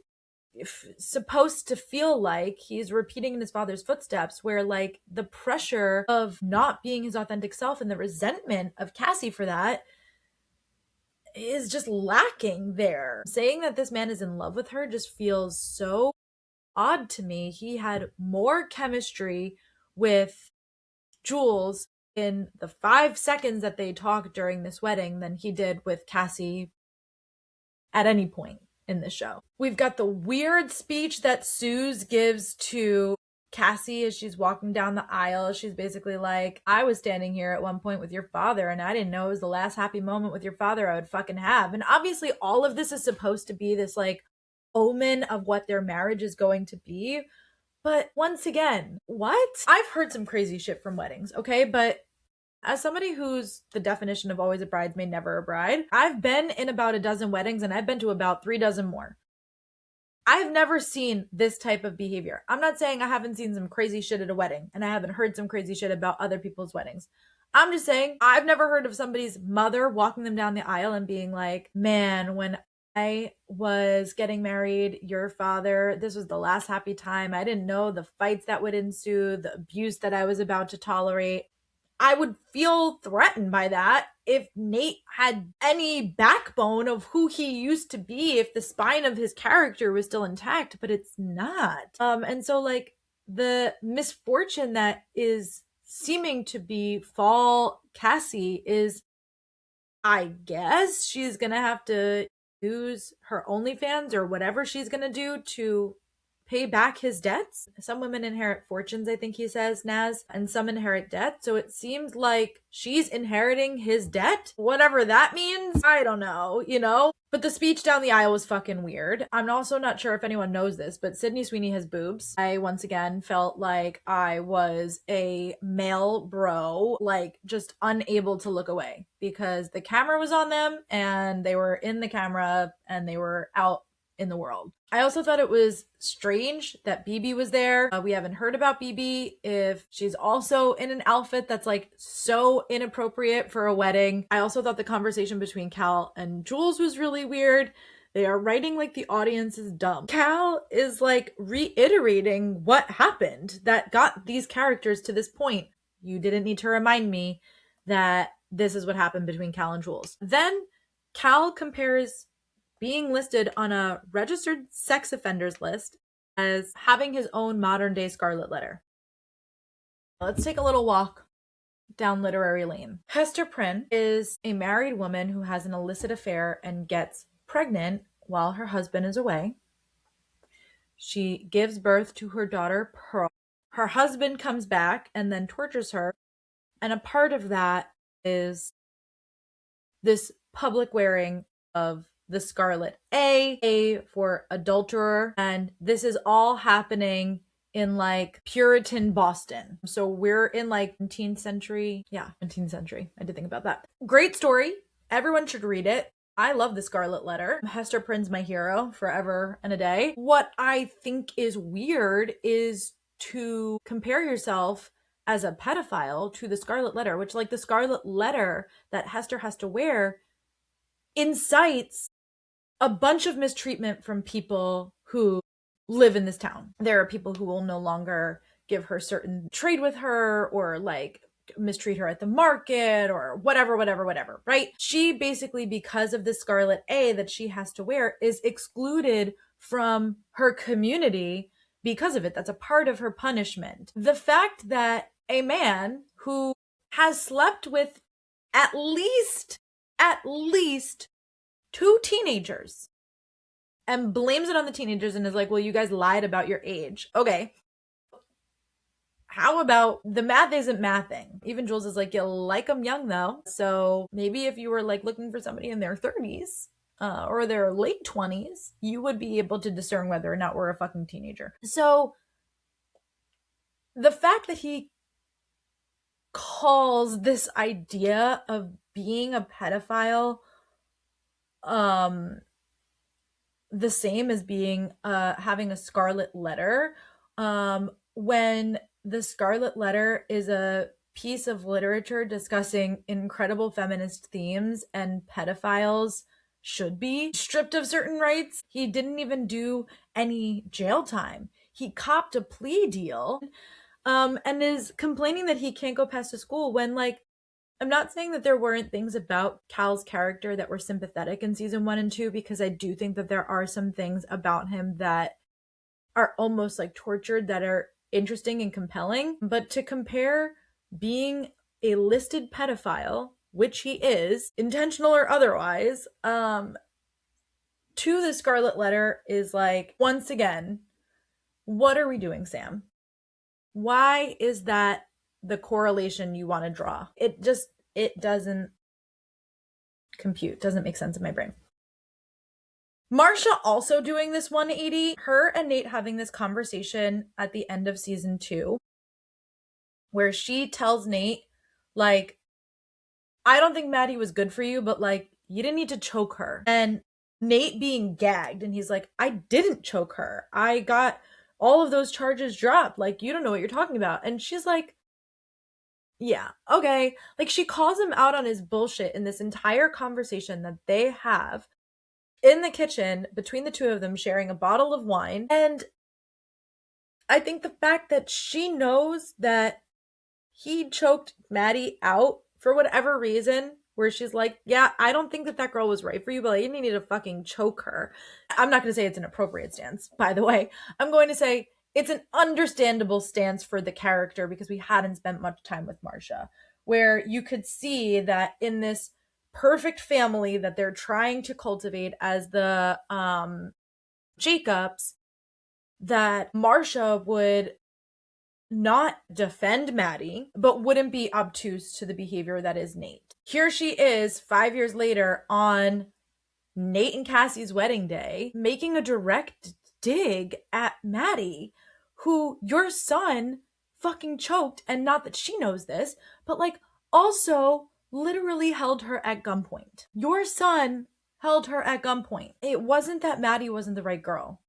supposed to feel like he's repeating in his father's footsteps, where like the pressure of not being his authentic self and the resentment of Cassie for that is just lacking there. Saying that this man is in love with her just feels so odd to me. He had more chemistry with Jules in the 5 seconds that they talked during this wedding than he did with Cassie at any point in the show. We've got the weird speech that Suze gives to Cassie as she's walking down the aisle. She's basically like, I was standing here at one point with your father and I didn't know it was the last happy moment with your father I would fucking have. And obviously all of this is supposed to be this like omen of what their marriage is going to be. But once again, what? I've heard some crazy shit from weddings, okay? But as somebody who's the definition of always a bridesmaid, never a bride, I've been in about a dozen weddings and I've been to about 3 dozen more. I've never seen this type of behavior. I'm not saying I haven't seen some crazy shit at a wedding and I haven't heard some crazy shit about other people's weddings. I'm just saying I've never heard of somebody's mother walking them down the aisle and being like, man, when I was getting married, your father, this was the last happy time. I didn't know the fights that would ensue, the abuse that I was about to tolerate. I would feel threatened by that if Nate had any backbone of who he used to be, if the spine of his character was still intact, but it's not. And so like the misfortune that is seeming to befall Cassie is, I guess she's gonna have to use her OnlyFans or whatever she's gonna do to pay back his debts. Some women inherit fortunes, I think he says, Naz, and some inherit debt. So it seems like she's inheriting his debt. Whatever that means, I don't know, you know? But the speech down the aisle was fucking weird. I'm also not sure if anyone knows this, but Sydney Sweeney has boobs. I once again felt like I was a male bro, like just unable to look away because the camera was on them and they were in the camera and they were out in the world. I also thought it was strange that BB was there. We haven't heard about BB if she's also in an outfit that's like so inappropriate for a wedding. I also thought the conversation between Cal and Jules was really weird. They are writing like the audience is dumb. Cal is like reiterating what happened that got these characters to this point. You didn't need to remind me that this is what happened between Cal and Jules. Then Cal compares being listed on a registered sex offenders list as having his own modern day Scarlet Letter. Let's take a little walk down literary lane. Hester Prynne is a married woman who has an illicit affair and gets pregnant while her husband is away. She gives birth to her daughter, Pearl. Her husband comes back and then tortures her. And a part of that is this public wearing of the Scarlet A for adulterer. And this is all happening in like Puritan Boston. So we're in like 19th century. Yeah, 19th century. I did think about that. Great story. Everyone should read it. I love the Scarlet Letter. Hester Prynne's my hero forever and a day. What I think is weird is to compare yourself as a pedophile to the Scarlet Letter, which like the Scarlet Letter that Hester has to wear incites a bunch of mistreatment from people who live in this town. There are people who will no longer give her certain trade with her or like mistreat her at the market or whatever, right? She basically, because of the Scarlet A that she has to wear, is excluded from her community because of it. That's a part of her punishment. The fact that a man who has slept with at least 2 teenagers and blames it on the teenagers and is like, well, you guys lied about your age. Okay. How about the math isn't mathing? Even Jules is like, you like them young though. So maybe if you were like looking for somebody in their 30s or their late 20s, you would be able to discern whether or not we're a fucking teenager. So the fact that he calls this idea of being a pedophile the same as being having a scarlet letter, when the scarlet letter is a piece of literature discussing incredible feminist themes and pedophiles should be stripped of certain rights. He didn't even do any jail time. He copped a plea deal and is complaining that he can't go past a school when, like, I'm not saying that there weren't things about Cal's character that were sympathetic in season 1 and 2, because I do think that there are some things about him that are almost like tortured that are interesting and compelling. But to compare being a listed pedophile, which he is, intentional or otherwise, to the Scarlet Letter is like, once again, what are we doing, Sam? Why is that the correlation you want to draw? It doesn't compute, doesn't make sense in my brain. Marcia also doing this 180, her and Nate having this conversation at the end of season 2 where she tells Nate, like, I don't think Maddie was good for you, but like, you didn't need to choke her. And Nate being gagged, and he's like, I didn't choke her. I got all of those charges dropped. Like, you don't know what you're talking about. And she's like, yeah, okay. Like, she calls him out on his bullshit in this entire conversation that they have in the kitchen between the two of them, sharing a bottle of wine. And I think the fact that she knows that he choked Maddie out for whatever reason, where she's like, yeah, I don't think that that girl was right for you, but like, you need to fucking choke her. I'm not going to say it's an appropriate stance, by the way. I'm going to say it's an understandable stance for the character, because we hadn't spent much time with Marcia, where you could see that in this perfect family that they're trying to cultivate as the Jacobs, that Marcia would not defend Maddie, but wouldn't be obtuse to the behavior that is Nate. Here she is 5 years later on Nate and Cassie's wedding day, making a direct dig at Maddie, who your son fucking choked, and not that she knows this, but like also literally held her at gunpoint. Your son held her at gunpoint. It wasn't that Maddie wasn't the right girl.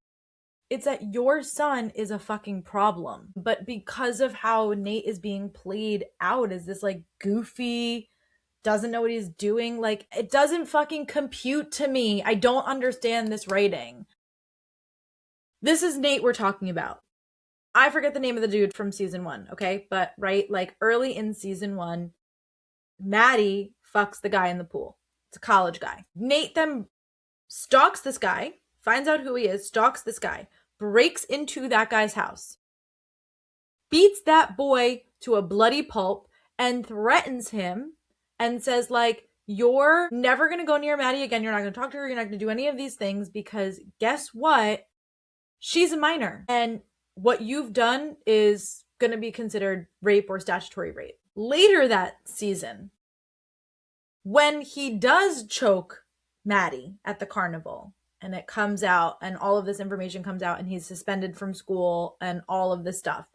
It's that your son is a fucking problem. But because of how Nate is being played out as this like goofy, doesn't know what he's doing, like, it doesn't fucking compute to me. I don't understand this writing. This is Nate we're talking about. I forget the name of the dude from season 1, okay? But right, like early in season 1, Maddie fucks the guy in the pool. It's a college guy. Nate then stalks this guy, finds out who he is, stalks this guy, breaks into that guy's house, beats that boy to a bloody pulp, and threatens him and says, like, you're never going to go near Maddie again. You're not going to talk to her. You're not going to do any of these things, because guess what? She's a minor. And what you've done is going to be considered rape or statutory rape. Later that season, when he does choke Maddie at the carnival, and it comes out, and all of this information comes out, and he's suspended from school and all of this stuff,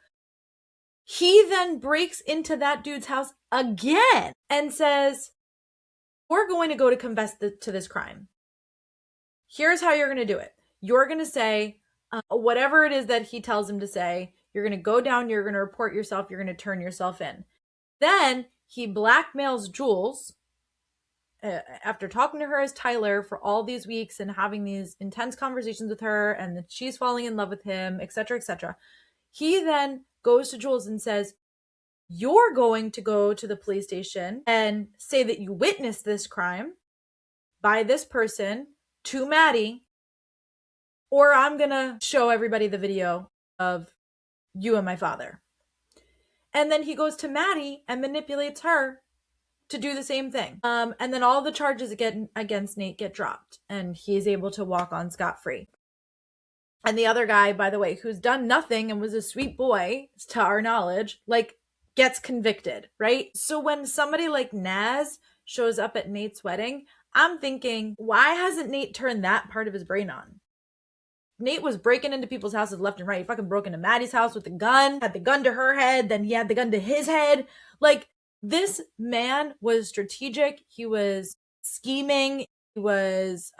he then breaks into that dude's house again and says, we're going to go to confess to this crime. Here's how you're going to do it. You're going to say whatever it is that he tells him to say. You're going to go down, you're going to report yourself, you're going to turn yourself in. Then he blackmails Jules after talking to her as Tyler for all these weeks and having these intense conversations with her, and that she's falling in love with him, etc., etc. He then goes to Jules and says, you're going to go to the police station and say that you witnessed this crime by this person to Maddie, or I'm going to show everybody the video of you and my father. And then he goes to Maddie and manipulates her to do the same thing. And then all the charges against Nate get dropped, and he's able to walk on scot-free. And the other guy, by the way, who's done nothing and was a sweet boy, to our knowledge, like, gets convicted, right? So when somebody like Naz shows up at Nate's wedding, I'm thinking, why hasn't Nate turned that part of his brain on? Nate was breaking into people's houses left and right. He fucking broke into Maddie's house with the gun, had the gun to her head, then he had the gun to his head. Like, this man was strategic. He was scheming. He was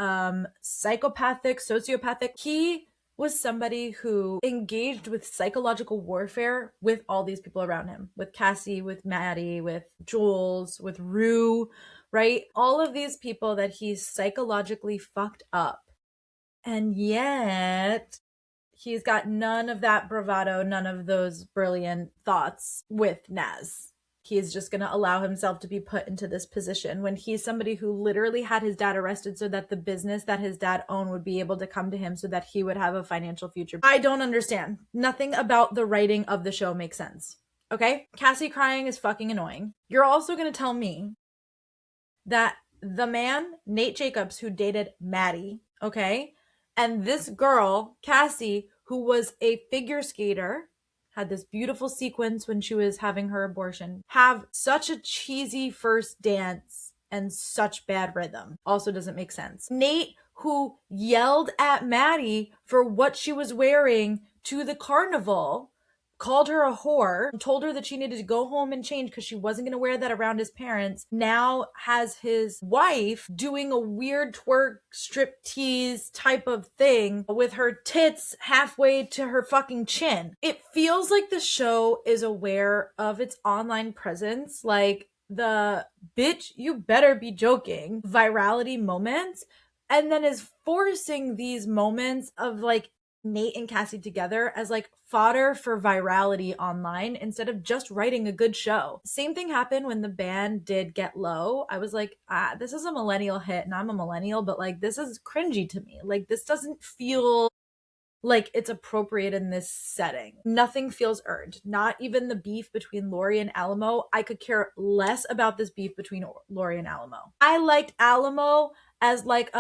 psychopathic, sociopathic. He was somebody who engaged with psychological warfare with all these people around him, with Cassie, with Maddie, with Jules, with Rue, right? All of these people that he psychologically fucked up. And yet he's got none of that bravado, none of those brilliant thoughts with Naz. He's just going to allow himself to be put into this position when he's somebody who literally had his dad arrested so that the business that his dad owned would be able to come to him so that he would have a financial future. I don't understand. Nothing about the writing of the show makes sense. Okay? Cassie crying is fucking annoying. You're also going to tell me that the man, Nate Jacobs, who dated Maddie, okay, and this girl, Cassie, who was a figure skater, had this beautiful sequence when she was having her abortion, have such a cheesy first dance and such bad rhythm. Also doesn't make sense. Nate, who yelled at Maddie for what she was wearing to the carnival, called her a whore, told her that she needed to go home and change because she wasn't going to wear that around his parents, now has his wife doing a weird twerk striptease type of thing with her tits halfway to her fucking chin. It feels like the show is aware of its online presence, like the bitch, you better be joking virality moments, and then is forcing these moments of like Nate and Cassie together as like fodder for virality online instead of just writing a good show. Same thing happened when the band did Get Low. I was like, this is a millennial hit and I'm a millennial, but like this is cringy to me. Like this doesn't feel like it's appropriate in this setting. Nothing feels earned. Not even the beef between Lori and Alamo. I could care less about this beef between Lori and Alamo. I liked Alamo as like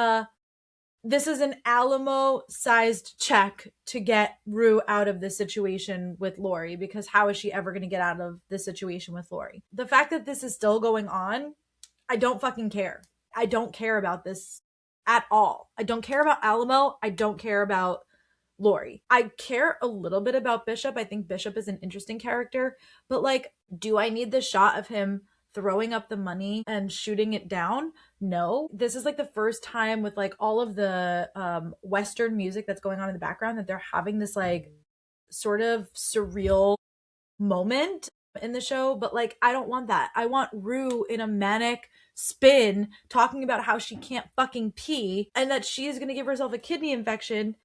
this is an Alamo-sized check to get Rue out of this situation with Lori, because how is she ever going to get out of this situation with Lori? The fact that this is still going on, I don't fucking care. I don't care about this at all. I don't care about Alamo. I don't care about Lori. I care a little bit about Bishop. I think Bishop is an interesting character, but like, do I need the shot of him throwing up the money and shooting it down? No. This is like the first time with like all of the Western music that's going on in the background that they're having this like sort of surreal moment in the show. But like, I don't want that. I want Rue in a manic spin talking about how she can't fucking pee and that she's going to give herself a kidney infection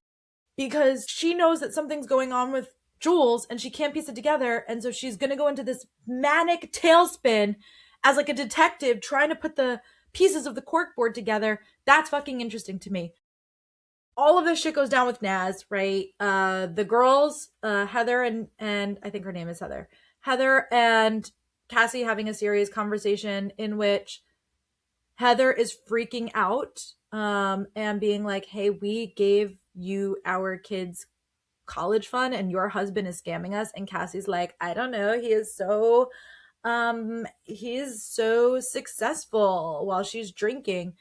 because she knows that something's going on with Jules and she can't piece it together. And so she's going to go into this manic tailspin as like a detective trying to put the pieces of the corkboard together. That's fucking interesting to me. All of this shit goes down with Naz, right? The girls, Heather and I think her name is Heather and Cassie having a serious conversation in which Heather is freaking out and being like, hey, we gave you our kids college fund and your husband is scamming us. And Cassie's like, I don't know, he's so successful while she's drinking.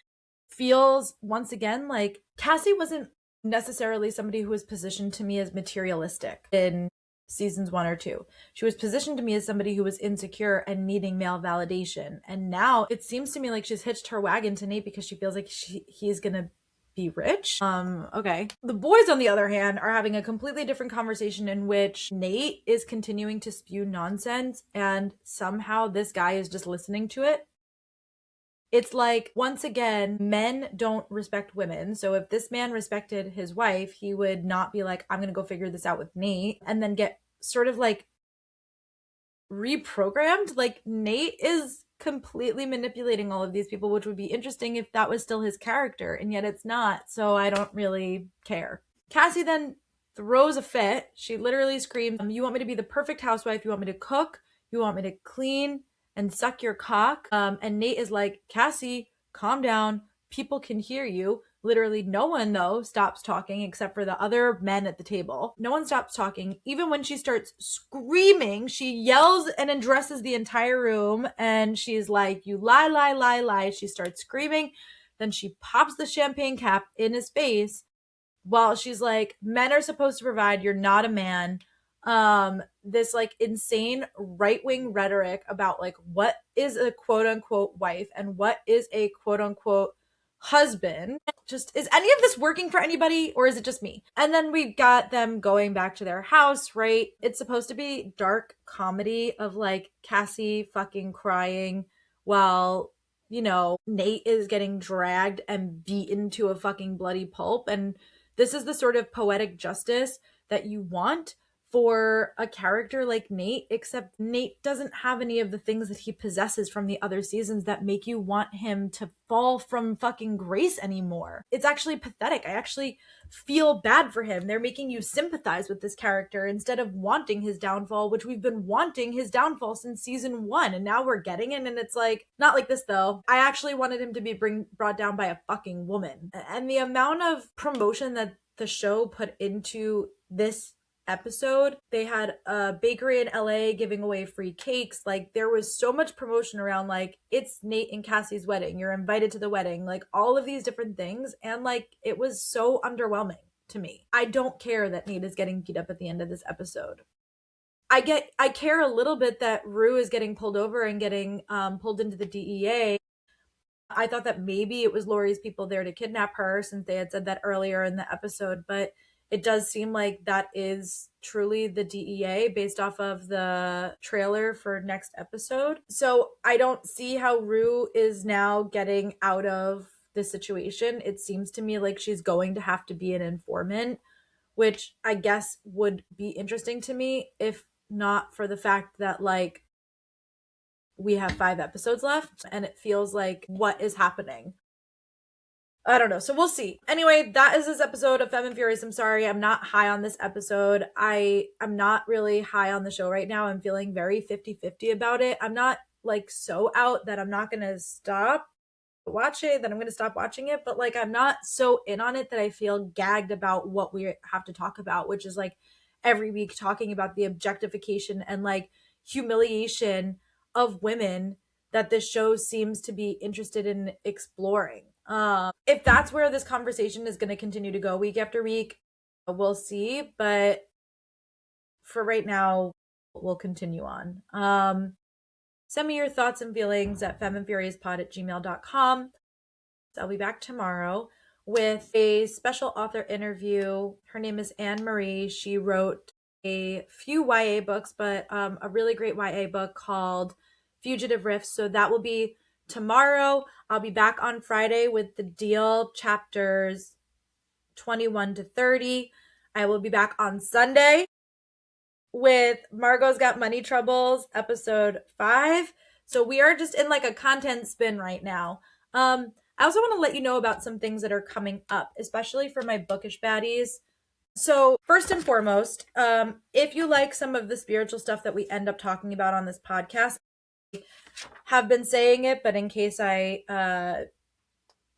Feels once again like Cassie wasn't necessarily somebody who was positioned to me as materialistic in seasons 1 or 2. She was positioned to me as somebody who was insecure and needing male validation. And now it seems to me like she's hitched her wagon to Nate because she feels like he's gonna be rich. Okay. The boys, on the other hand, are having a completely different conversation in which Nate is continuing to spew nonsense and somehow this guy is just listening to it. It's like, once again, men don't respect women. So if this man respected his wife, he would not be like, I'm going to go figure this out with Nate and then get sort of like reprogrammed. Like Nate is completely manipulating all of these people, which would be interesting if that was still his character, and yet it's not. So I don't really care. Cassie then throws a fit. She literally screams, you want me to be the perfect housewife. You want me to cook. You want me to clean. and suck your cock. And Nate is like, Cassie, calm down. People can hear you. Literally no one, though, stops talking except for the other men at the table. No one stops talking. Even when she starts screaming, she yells and addresses the entire room. And she's like, you lie, lie, lie, lie. She starts screaming. Then she pops the champagne cap in his face while she's like, men are supposed to provide. You're not a man. This like insane right-wing rhetoric about like what is a quote unquote wife and what is a quote unquote husband. Just, is any of this working for anybody, or is it just me? And then we got them going back to their house, right? It's supposed to be dark comedy of like Cassie fucking crying while, you know, Nate is getting dragged and beaten to a fucking bloody pulp. And this is the sort of poetic justice that you want for a character like Nate, except Nate doesn't have any of the things that he possesses from the other seasons that make you want him to fall from fucking grace anymore. It's actually pathetic. I actually feel bad for him. They're making you sympathize with this character instead of wanting his downfall, which we've been wanting his downfall since season 1, and now we're getting it, and it's like, not like this though. I actually wanted him to be brought down by a fucking woman. And the amount of promotion that the show put into this episode, they had a bakery in LA giving away free cakes. Like, there was so much promotion around like, it's Nate and Cassie's wedding, you're invited to the wedding, like all of these different things. And like, it was so underwhelming to me. I don't care that Nate is getting beat up at the end of this episode. I care a little bit that Rue is getting pulled over and getting pulled into the DEA. I thought that maybe it was Lori's people there to kidnap her, since they had said that earlier in the episode, but it does seem like that is truly the DEA based off of the trailer for next episode. So I don't see how Rue is now getting out of this situation. It seems to me like she's going to have to be an informant, which I guess would be interesting to me if not for the fact that like we have 5 episodes left and it feels like, what is happening? I don't know. So we'll see. Anyway, that is this episode of Femme and Furious. I'm sorry, I'm not high on this episode. I'm not really high on the show right now. I'm feeling very 50-50 about it. I'm not like so out that I'm not going to stop watch it, that I'm going to stop watching it, but like I'm not so in on it that I feel gagged about what we have to talk about, which is like every week talking about the objectification and like humiliation of women that this show seems to be interested in exploring. If that's where this conversation is going to continue to go week after week, we'll see, but for right now we'll continue on. Send me your thoughts and feelings at femmeandfuriouspod@gmail.com. I'll be back tomorrow with a special author interview. Her name is Anne Marie. She wrote a few YA books, but a really great YA book called Fugitive Rifts. So that will be tomorrow. I'll be back on Friday with The Deal chapters 21 to 30. I will be back on Sunday with Margot's Got Money Troubles, episode 5. So we are just in like a content spin right now. I also want to let you know about some things that are coming up, especially for my bookish baddies. So first and foremost, if you like some of the spiritual stuff that we end up talking about on this podcast, I have been saying it, but in case you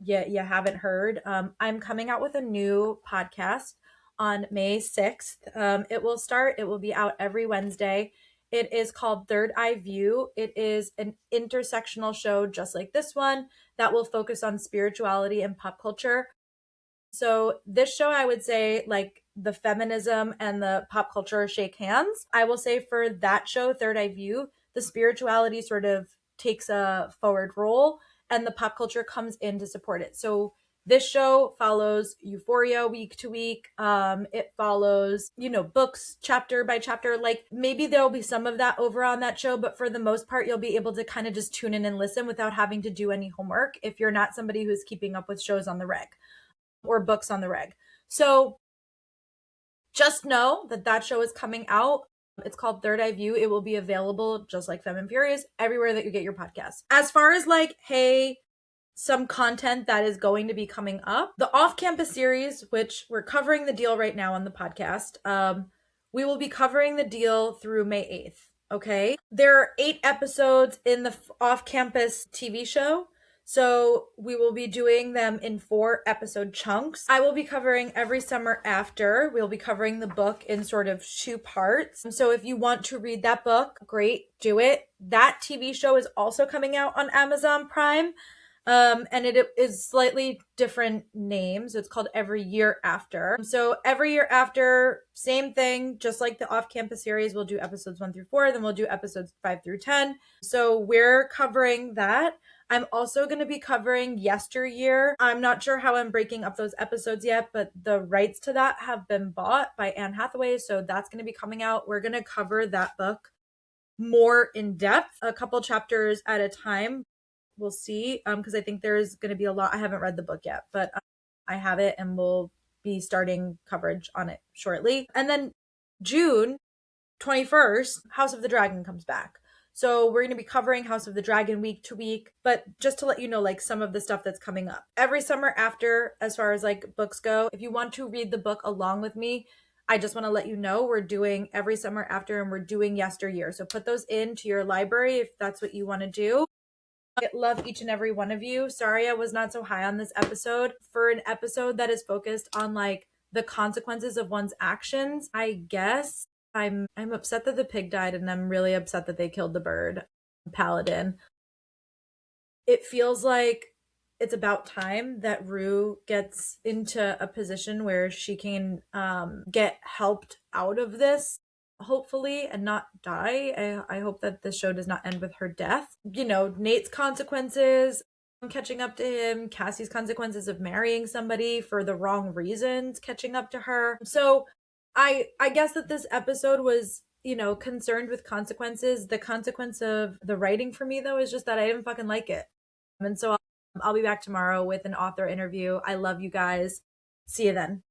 haven't heard, I'm coming out with a new podcast on May 6th. It will be out every Wednesday. It is called Third Eye View. It is an intersectional show just like this one that will focus on spirituality and pop culture. So this show, I would say, like the feminism and the pop culture shake hands. I will say for that show, Third Eye View, the spirituality sort of takes a forward role and the pop culture comes in to support it. So this show follows Euphoria week to week. It follows, books chapter by chapter. Like maybe there'll be some of that over on that show, but for the most part, you'll be able to kind of just tune in and listen without having to do any homework if you're not somebody who's keeping up with shows on the reg or books on the reg. So just know that show is coming out. It's called Third Eye View. It will be available just like Femme and Furious everywhere that you get your podcasts. As far as like, hey, some content that is going to be coming up, the off-campus series, which we're covering The Deal right now on the podcast, we will be covering The Deal through May Okay. There are 8 episodes in the off campus TV show. So we will be doing them in 4 episode chunks. I will be covering every summer after. We'll be covering the book in sort of 2 parts. So if you want to read that book, great, do it. That TV show is also coming out on Amazon Prime. And it is slightly different names. It's called Every Year After. So Every Year After, same thing, just like the off-campus series, we'll do episodes 1 through 4, then we'll do episodes 5 through 10. So we're covering that. I'm also going to be covering Yesteryear. I'm not sure how I'm breaking up those episodes yet, but the rights to that have been bought by Anne Hathaway, so that's going to be coming out. We're going to cover that book more in depth, a couple chapters at a time. We'll see, because I think there's going to be a lot. I haven't read the book yet, but I have it, and we'll be starting coverage on it shortly. And then June 21st, House of the Dragon comes back. So we're going to be covering House of the Dragon week to week, but just to let you know, like, some of the stuff that's coming up. Every summer after, as far as like books go, if you want to read the book along with me, I just want to let you know we're doing Every Summer After, and we're doing Yesteryear. So put those into your library if that's what you want to do. I love each and every one of you. Sorry I was not so high on this episode. For an episode that is focused on like the consequences of one's actions, I guess I'm upset that the pig died, and I'm really upset that they killed the bird paladin. It feels like it's about time that Rue gets into a position where she can get helped out of this, hopefully, and not die. I hope that this show does not end with her death. You know, Nate's consequences, catching up to him, Cassie's consequences of marrying somebody for the wrong reasons, catching up to her. So I guess that this episode was, you know, concerned with consequences. The consequence of the writing for me, though, is just that I didn't fucking like it. And so I'll be back tomorrow with an author interview. I love you guys. See you then.